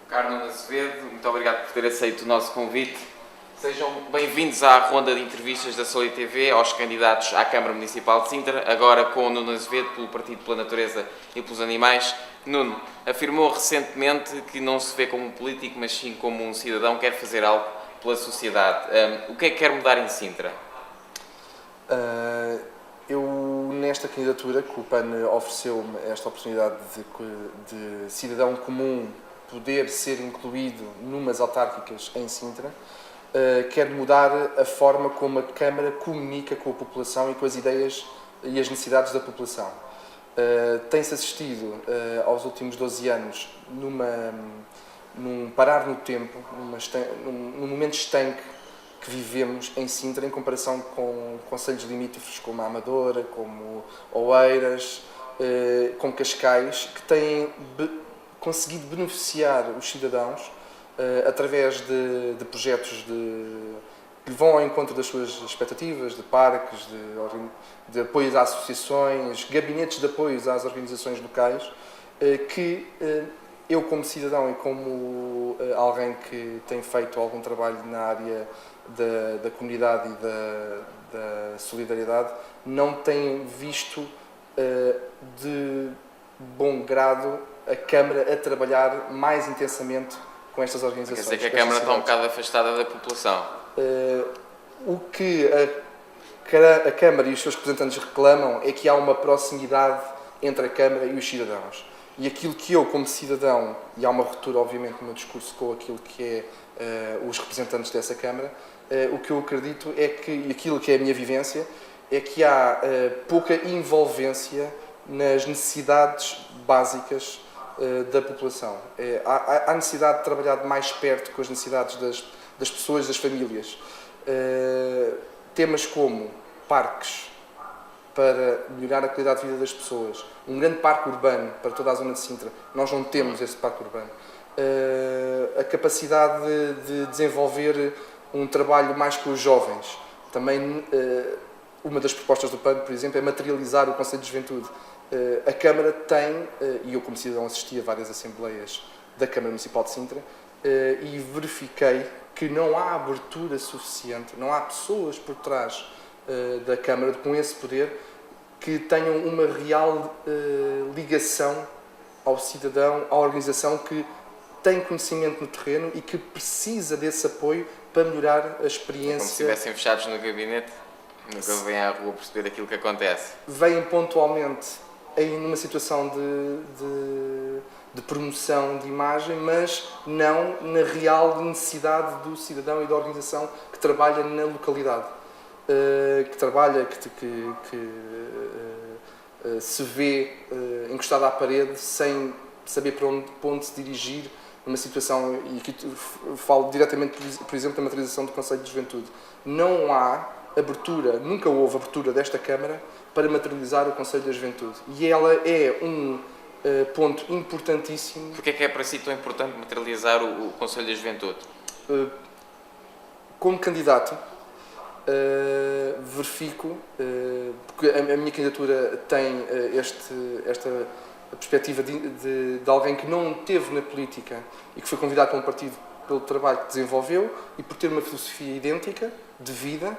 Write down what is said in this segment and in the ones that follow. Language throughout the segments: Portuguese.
Carlos Azevedo, muito obrigado por ter aceito o nosso convite. Sejam bem-vindos à ronda de entrevistas da Soli TV aos candidatos à Câmara Municipal de Sintra, agora com o Nuno Azevedo, pelo Partido pela Natureza e pelos Animais. Nuno, afirmou recentemente que não se vê como um político, mas sim como um cidadão que quer fazer algo pela sociedade. O que é que quer mudar em Sintra? Eu, nesta candidatura, que o PAN ofereceu-me esta oportunidade de cidadão comum poder ser incluído numas autárquicas em Sintra, quero mudar a forma como a Câmara comunica com a população e com as ideias e as necessidades da população. Tem-se assistido aos últimos 12 anos num parar no tempo, num momento estanque que vivemos em Sintra em comparação com concelhos limítrofes como a Amadora, como Oeiras, como Cascais, que têm conseguido beneficiar os cidadãos através de projetos que vão ao encontro das suas expectativas, de parques, de apoios a associações, gabinetes de apoios às organizações locais, que eu, como cidadão e como alguém que tem feito algum trabalho na área da comunidade e da solidariedade, não tenho visto de bom grado a Câmara a trabalhar mais intensamente com estas organizações. Quer dizer que a Câmara está um bocado afastada da população? O que a Câmara e os seus representantes reclamam é que há uma proximidade entre a Câmara e os cidadãos. E aquilo que eu, como cidadão, e há uma ruptura, obviamente, no meu discurso com aquilo que é os representantes dessa Câmara, o que eu acredito é que, e aquilo que é a minha vivência, é que há pouca envolvência nas necessidades básicas da população. Há necessidade de trabalhar mais perto com as necessidades das pessoas, das famílias. Temas como parques para melhorar a qualidade de vida das pessoas, um grande parque urbano para toda a zona de Sintra, nós não temos esse parque urbano. A capacidade de desenvolver um trabalho mais com os jovens. Também uma das propostas do PAN, por exemplo, é materializar o Conselho de Juventude. A Câmara tem, e eu como cidadão assisti a várias assembleias da Câmara Municipal de Sintra, e verifiquei que não há abertura suficiente, não há pessoas por trás da Câmara com esse poder que tenham uma real ligação ao cidadão, à organização que tem conhecimento no terreno e que precisa desse apoio para melhorar a experiência. Como se estivessem fechados no gabinete, nunca vêm à rua perceber aquilo que acontece. Vêm pontualmente numa situação de promoção de imagem, mas não na real necessidade do cidadão e da organização que trabalha na localidade. Que trabalha, que se vê encostado à parede sem saber para onde se dirigir numa situação, e aqui falo diretamente, por exemplo, da materialização do Conselho de Juventude. Não há abertura, nunca houve abertura desta Câmara para materializar o Conselho da Juventude. E ela é um ponto importantíssimo. Porquê é que é para si tão importante materializar o Conselho da Juventude? Como candidato, verifico, porque a minha candidatura tem esta perspectiva de alguém que não esteve na política e que foi convidado pelo partido pelo trabalho que desenvolveu e por ter uma filosofia idêntica de vida,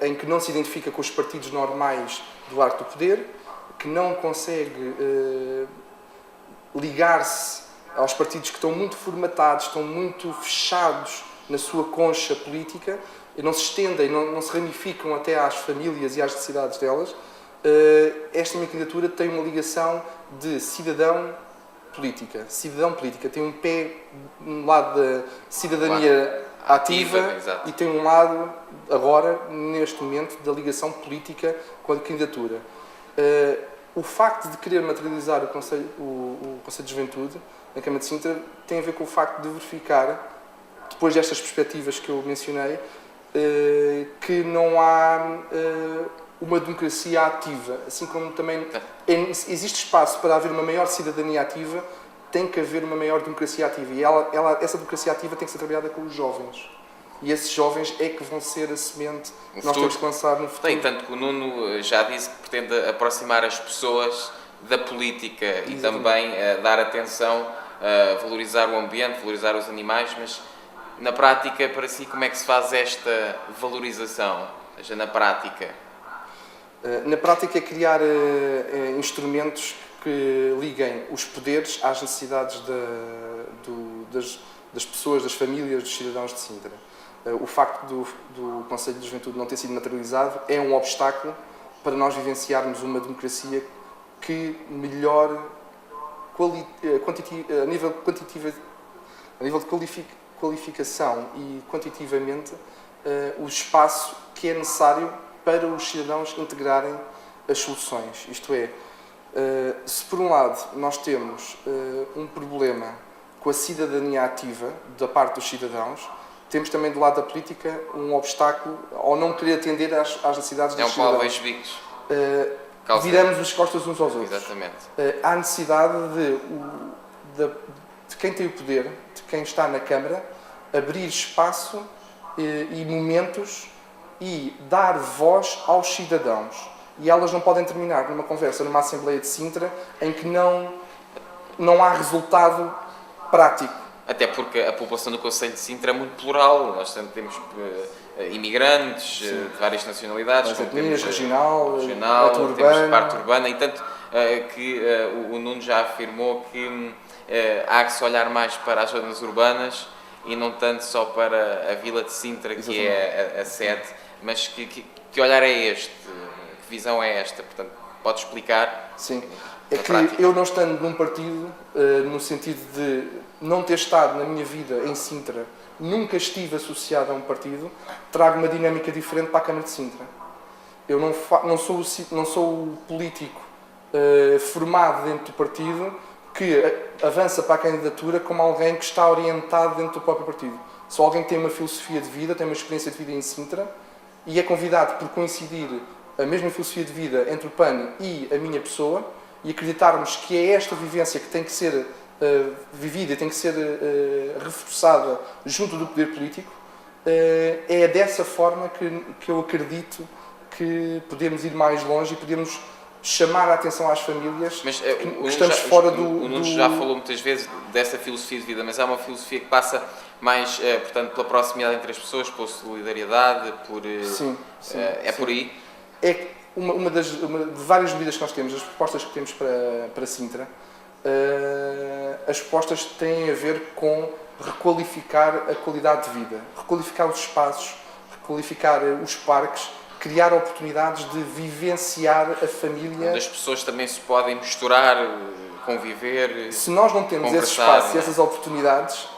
em que não se identifica com os partidos normais do arco do poder, que não consegue ligar-se aos partidos que estão muito formatados, estão muito fechados na sua concha política, e não se estendem, não se ramificam até às famílias e às necessidades delas. Esta minha candidatura tem uma ligação de cidadão política. Cidadão política tem um pé no lado da cidadania ativa e tem um lado, agora, neste momento, da ligação política com a candidatura. O facto de querer materializar o Conselho de Juventude na Câmara de Sintra tem a ver com o facto de verificar, depois destas perspectivas que eu mencionei, que não há uma democracia ativa, assim como também existe espaço para haver uma maior cidadania ativa, tem que haver uma maior democracia ativa, e essa democracia ativa tem que ser trabalhada com os jovens. E esses jovens é que vão ser a semente que nós temos que lançar no futuro. Tem, tanto que o Nuno já disse que pretende aproximar as pessoas da política. Exatamente. E também dar atenção valorizar o ambiente, valorizar os animais, mas na prática, para si, como é que se faz esta valorização? Ou seja, na prática? Na prática é criar instrumentos que liguem os poderes às necessidades das pessoas, das famílias, dos cidadãos de Sintra. O facto do Conselho de Juventude não ter sido materializado é um obstáculo para nós vivenciarmos uma democracia que melhore a nível de qualificação e quantitativamente o espaço que é necessário para os cidadãos integrarem as soluções. Isto é, se por um lado nós temos um problema com a cidadania ativa da parte dos cidadãos, temos também do lado da política um obstáculo ao não querer atender às necessidades dos cidadãos. É um pau a bicos. Viramos as costas uns aos outros. Exatamente. Há necessidade de quem tem o poder, de quem está na Câmara, abrir espaço e momentos e dar voz aos cidadãos. E elas não podem terminar numa conversa, numa Assembleia de Sintra, em que não há resultado prático. Até porque a população do Conselho de Sintra é muito plural. Nós temos imigrantes de várias nacionalidades. As etnias, regional, temos parte urbana. E tanto que o Nuno já afirmou que há que se olhar mais para as zonas urbanas e não tanto só para a Vila de Sintra, que é a sede. Mas que olhar é este? Que visão é esta? Portanto, pode explicar? Sim. É que eu não estando num partido, no sentido de não ter estado na minha vida em Sintra, nunca estive associado a um partido, trago uma dinâmica diferente para a Câmara de Sintra. Eu não sou o político formado dentro do partido que avança para a candidatura como alguém que está orientado dentro do próprio partido. Sou alguém que tem uma filosofia de vida, tem uma experiência de vida em Sintra e é convidado por coincidir a mesma filosofia de vida entre o PAN e a minha pessoa e acreditarmos que é esta vivência que tem que ser vivida e tem que ser reforçada junto do poder político, é dessa forma que eu acredito que podemos ir mais longe e podemos chamar a atenção às famílias. Mas que estamos fora do... O Nuno já falou muitas vezes dessa filosofia de vida, mas é uma filosofia que passa mais, portanto, pela proximidade entre as pessoas, pela solidariedade, sim, por aí? É uma de várias medidas que nós temos, as propostas que temos para Sintra, as propostas têm a ver com requalificar a qualidade de vida, requalificar os espaços, requalificar os parques, criar oportunidades de vivenciar a família. Onde as pessoas também se podem misturar, conviver. Se nós não temos esse espaço e essas oportunidades,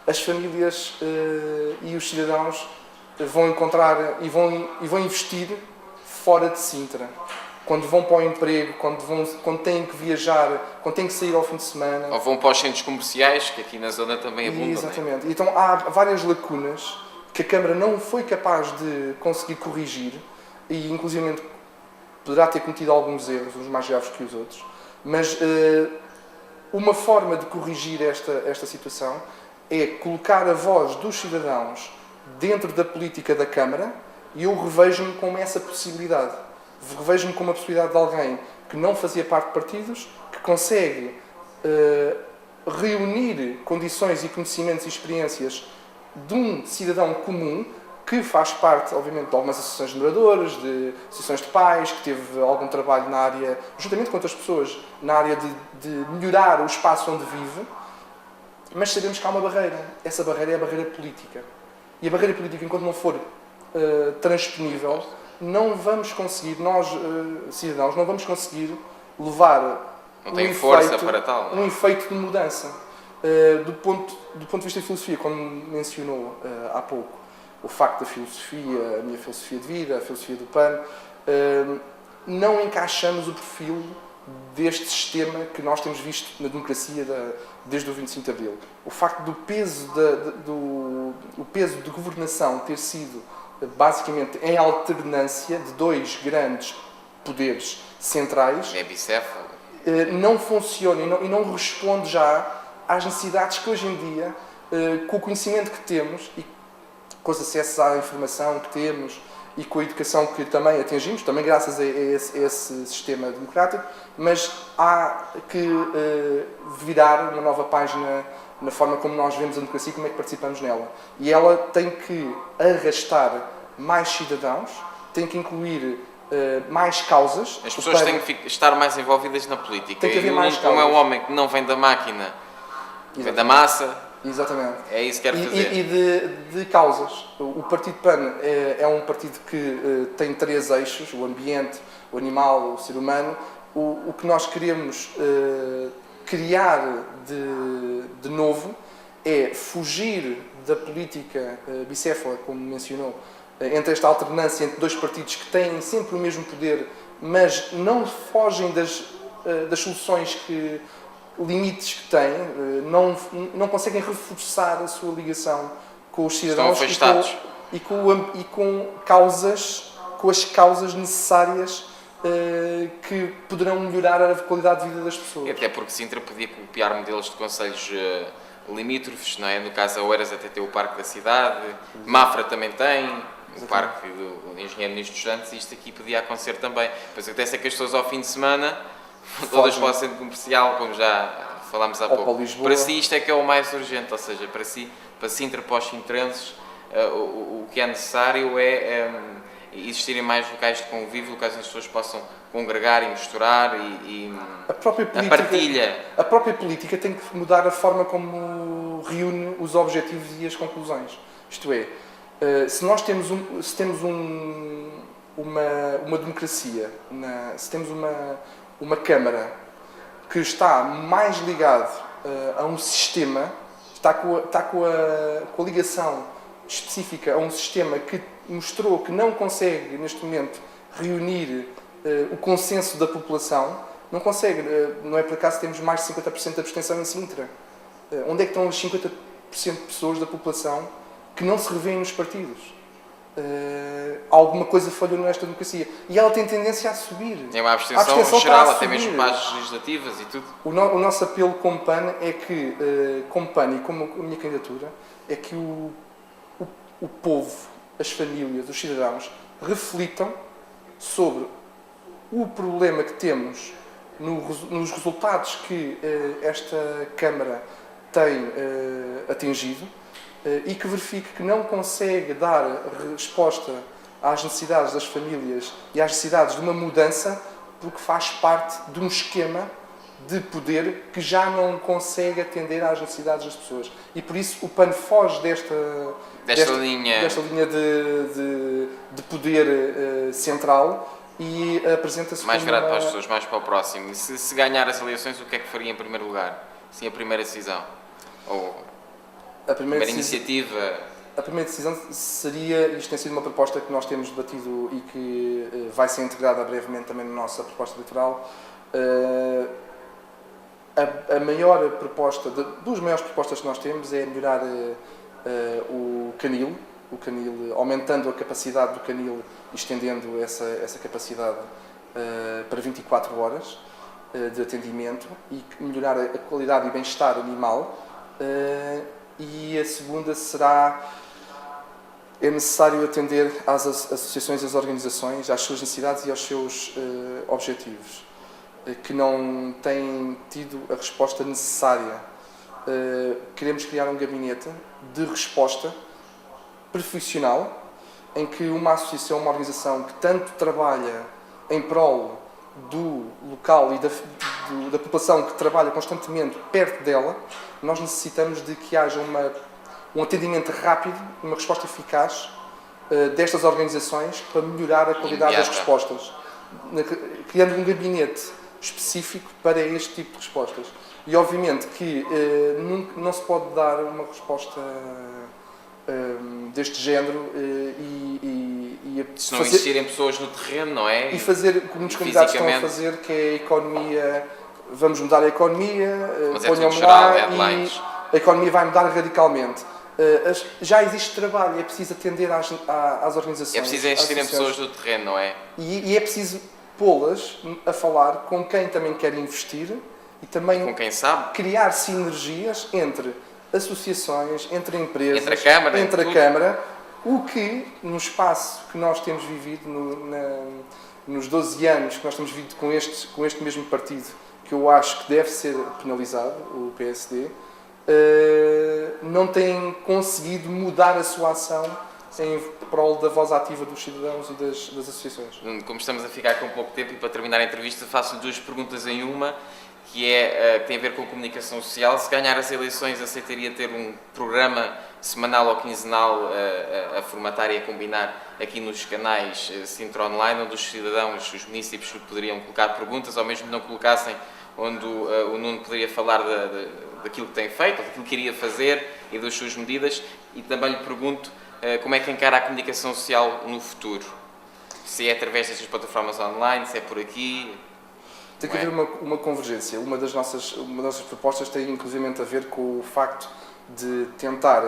as famílias e os cidadãos vão encontrar e vão investir fora de Sintra. Quando vão para o emprego, quando têm que viajar, quando têm que sair ao fim de semana. Ou vão para os centros comerciais, que aqui na zona também abundam. Exatamente. Então há várias lacunas que a Câmara não foi capaz de conseguir corrigir e, inclusive, poderá ter cometido alguns erros, uns mais graves que os outros. Mas uma forma de corrigir esta situação é colocar a voz dos cidadãos dentro da política da Câmara e eu revejo-me como essa possibilidade. Revejo-me como a possibilidade de alguém que não fazia parte de partidos, que consegue reunir condições e conhecimentos e experiências de um cidadão comum que faz parte, obviamente, de algumas associações de moradores, de associações de pais, que teve algum trabalho na área, juntamente com outras pessoas, na área de melhorar o espaço onde vive, mas sabemos que há uma barreira. Essa barreira é a barreira política. E a barreira política, enquanto não for transponível, não vamos conseguir, nós, cidadãos, não vamos conseguir levar um efeito de mudança. Do ponto de vista da filosofia, como mencionou há pouco, o facto da filosofia, a minha filosofia de vida, a filosofia do PAN, não encaixamos o perfil deste sistema que nós temos visto na democracia desde o 25 de Abril. O facto do peso de governação ter sido basicamente em alternância de dois grandes poderes centrais é bicéfalo. Não funciona e não responde já às necessidades que hoje em dia, com o conhecimento que temos e com os acessos à informação que temos e com a educação que também atingimos, também graças a esse sistema democrático, mas há que virar uma nova página na forma como nós vemos a democracia e como é que participamos nela. E ela tem que arrastar mais cidadãos, tem que incluir mais causas. As pessoas têm que estar mais envolvidas na política. Tem que haver mais como é um causas. homem que não vem da máquina, vem da massa. Exatamente. É isso que quero fazer. E de causas. O Partido PAN é um partido que tem 3 eixos: o ambiente, o animal, o ser humano. O que nós queremos criar de novo é fugir da política bicéfala, como mencionou, entre esta alternância entre 2 partidos que têm sempre o mesmo poder, mas não fogem das soluções limites que têm, não conseguem reforçar a sua ligação com os cidadãos e com as causas necessárias que poderão melhorar a qualidade de vida das pessoas. E até porque Sintra podia copiar modelos de concelhos limítrofes, não é? No caso, a Oeiras até tem o Parque da Cidade, Mafra também tem, o Parque do Engenheiro Ministro dos Santos, e isto aqui podia acontecer também. Pois acontece é que as pessoas ao fim de semana, todas para o centro comercial, como já falámos há pouco. Para si isto é que é o mais urgente, ou seja, para Sintra, para os sintrenses, o que é necessário é existirem mais locais de convívio, locais onde as pessoas possam congregar e misturar e a partilha. A própria política tem que mudar a forma como reúne os objetivos e as conclusões. Isto é, se nós temos uma democracia, se temos uma Câmara que está mais ligado a um sistema, está com a ligação específica a um sistema que mostrou que não consegue, neste momento, reunir o consenso da população, não consegue, não é por acaso que temos mais de 50% de abstenção em Sintra. Onde é que estão os 50% de pessoas da população que não se revêem nos partidos? Alguma coisa falhou nesta democracia. E ela tem tendência a subir. É uma abstenção geral, até mesmo para as legislativas e tudo. O nosso apelo como PAN é que, como PAN e como a minha candidatura, é que o povo, as famílias, os cidadãos, reflitam sobre o problema que temos nos resultados que esta Câmara tem atingido e que verifique que não consegue dar resposta às necessidades das famílias e às necessidades de uma mudança porque faz parte de um esquema de poder que já não consegue atender às necessidades das pessoas. E por isso o PAN foge desta linha de poder central e apresenta-se mais virado para as pessoas, mais para o próximo. E se ganhar as eleições, o que é que faria em primeiro lugar? Sim, a primeira decisão? Ou a primeira iniciativa? A primeira decisão seria, isto tem sido uma proposta que nós temos debatido e que vai ser integrada brevemente também na nossa proposta eleitoral. A maior proposta, duas maiores propostas que nós temos é melhorar o canil, aumentando a capacidade do canil e estendendo essa capacidade para 24 horas de atendimento e melhorar a qualidade e bem-estar animal. E a segunda é necessário atender às associações e às organizações, às suas necessidades e aos seus objetivos, que não têm tido a resposta necessária. Queremos criar um gabinete de resposta profissional, em que uma associação, uma organização que tanto trabalha em prol do local e da população que trabalha constantemente perto dela, nós necessitamos de que haja um atendimento rápido, uma resposta eficaz destas organizações para melhorar a qualidade das respostas, criando um gabinete específico para este tipo de respostas. E obviamente que não se pode dar uma resposta deste género se não existirem pessoas no terreno, não é? E fazer, como muitos candidatos estão a fazer, que é a economia, vamos mudar a economia, ponham-me lá e a economia vai mudar radicalmente. Já existe trabalho, é preciso atender às organizações. É preciso existirem pessoas no terreno, não é? E é preciso pô-las a falar com quem também quer investir e também com quem sabe. Criar sinergias entre associações, entre empresas, entre a Câmara, O que, no espaço que nós temos vivido, nos 12 anos que nós temos vivido com este mesmo partido, que eu acho que deve ser penalizado, o PSD, não tem conseguido mudar a sua ação em prol da voz ativa dos cidadãos e das associações. Como estamos a ficar com pouco tempo, e para terminar a entrevista, faço-lhe 2 perguntas em uma, que tem a ver com a comunicação social. Se ganhar as eleições, aceitaria ter um programa semanal ou quinzenal a formatar e a combinar aqui nos canais Sintra Online, onde os cidadãos, os municípios, poderiam colocar perguntas, ou mesmo não colocassem, onde o Nuno poderia falar daquilo que tem feito, daquilo que iria fazer e das suas medidas. E também lhe pergunto como é que encara a comunicação social no futuro? Se é através destas plataformas online, se é por aqui? Tem que haver uma convergência. Uma das nossas propostas tem inclusivamente a ver com o facto de tentar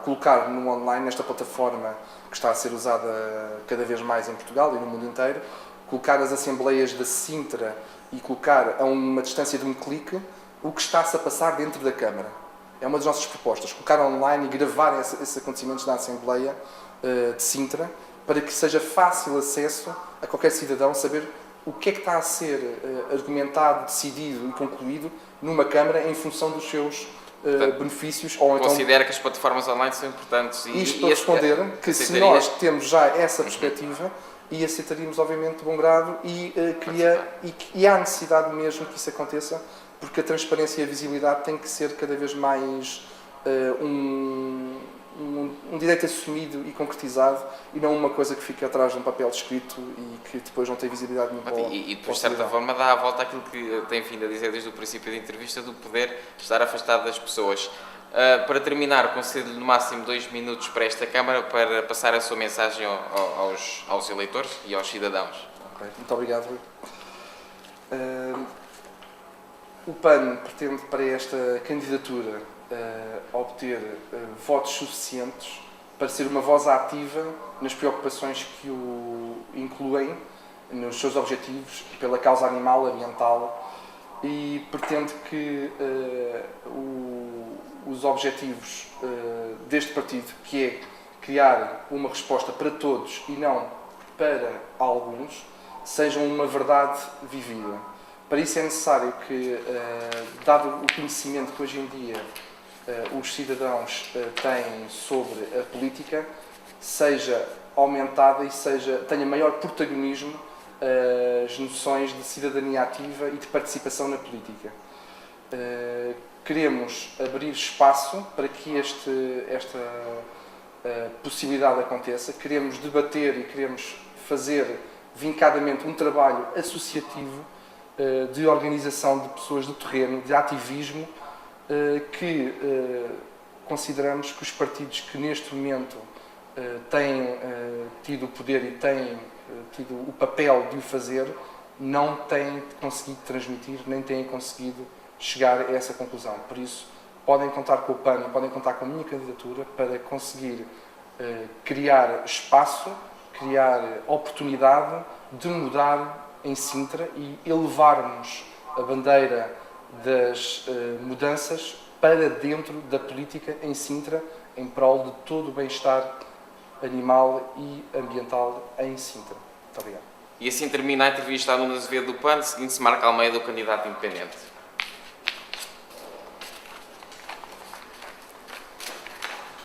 colocar no online, nesta plataforma que está a ser usada cada vez mais em Portugal e no mundo inteiro, colocar as assembleias da Sintra e colocar a uma distância de um clique o que está-se a passar dentro da Câmara. É uma das nossas propostas, colocar online e gravar esses acontecimentos da Assembleia de Sintra, para que seja fácil acesso a qualquer cidadão saber o que é que está a ser argumentado, decidido e concluído numa Câmara em função dos seus benefícios. Ou então, considera que as plataformas online são importantes? Isto para responder que se nós temos já essa perspectiva, e aceitaríamos obviamente de bom grado e há necessidade mesmo que isso aconteça, porque a transparência e a visibilidade têm que ser cada vez mais um direito assumido e concretizado, e não uma coisa que fica atrás de um papel escrito e que depois não tem visibilidade nenhuma. E depois, de certa forma, dá a volta àquilo que tem vindo a dizer desde o princípio da entrevista, do poder estar afastado das pessoas. Para terminar, concedo-lhe no máximo 2 minutos para esta Câmara para passar a sua mensagem aos eleitores e aos cidadãos. Okay. Muito obrigado, Rui. O PAN pretende, para esta candidatura, obter votos suficientes para ser uma voz ativa nas preocupações que o incluem nos seus objetivos pela causa animal, ambiental, e pretende que os objetivos deste partido, que é criar uma resposta para todos e não para alguns, sejam uma verdade vivida. Para isso é necessário que, dado o conhecimento que hoje em dia os cidadãos têm sobre a política, seja aumentada e tenha maior protagonismo as noções de cidadania ativa e de participação na política. Queremos abrir espaço para que esta possibilidade aconteça, queremos debater e queremos fazer vincadamente um trabalho associativo de organização de pessoas do terreno, de ativismo, que consideramos que os partidos que neste momento têm tido o poder e têm tido o papel de o fazer, não têm conseguido transmitir, nem têm conseguido chegar a essa conclusão. Por isso, podem contar com o PAN, podem contar com a minha candidatura para conseguir criar espaço, criar oportunidade de mudar em Sintra e elevarmos a bandeira das mudanças para dentro da política em Sintra, em prol de todo o bem-estar animal e ambiental em Sintra. Muito obrigado. E assim termina a entrevista a Nuno Azevedo do PAN, seguindo-se Marco Almeida, o candidato independente.